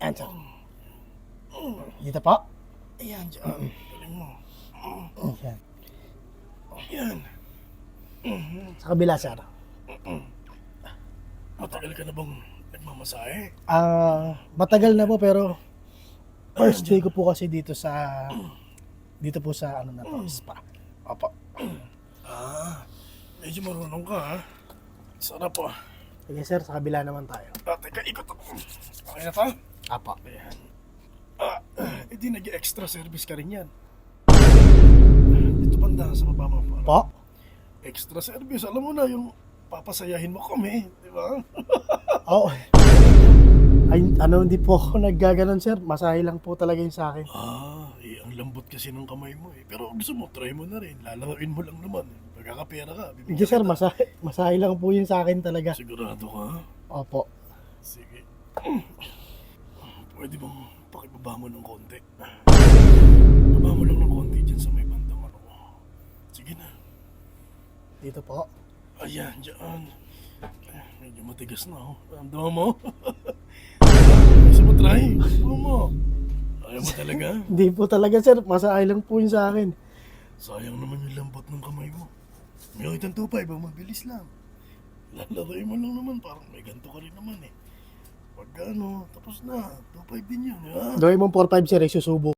Ayan, sir. Dito po. Ayan, dyan. Galing mo. Ayan. Yan. Sa kabila, sir. Matagal ka na bang nagmamasahe? Matagal na po pero first day ko po kasi dito po sa ano na to, spa. Opo. Medyo marunong ka, ha? Sarap po. Sige, sir, sa kabila naman tayo. Teka, ikot ako. Okay na to? Apo. Ayan. Edi nag-extra service ka rin yan. Ito banda sa baba mo. Po? Extra service. Alam mo na yung papasayahin mo kami. Di ba? Oo. Ay, hindi po ako naggaganon, sir. Masahe lang po talaga yun sa akin. Ang lambot kasi ng kamay mo eh. Pero gusto mo, try mo na rin. Lalaroin mo lang naman. Pagkakapera ka. Hindi, sir, masahe lang po yun sa akin talaga. Sigurado ka? Opo. Sige. Pwede bang pakibaba mo ng konti? Baba mo lang ng konti dyan sa may bandang ano. Sige na. Dito po. Ayan, dyan. Medyo matigas na oh. Ramdaman mo? Gusto mo try? Gusto mo? Ayaw mo talaga? Hindi po talaga, sir. Masahe lang po yun sa akin. Sayang naman yung lambot ng kamay mo. May kitang 2.5, mabilis lang. Lalaroin mo lang naman, parang may ganito ka rin naman eh. Pag ano, tapos na, 2.5 din yun. Ha? Gawin mong 4-5, sir. Susubo.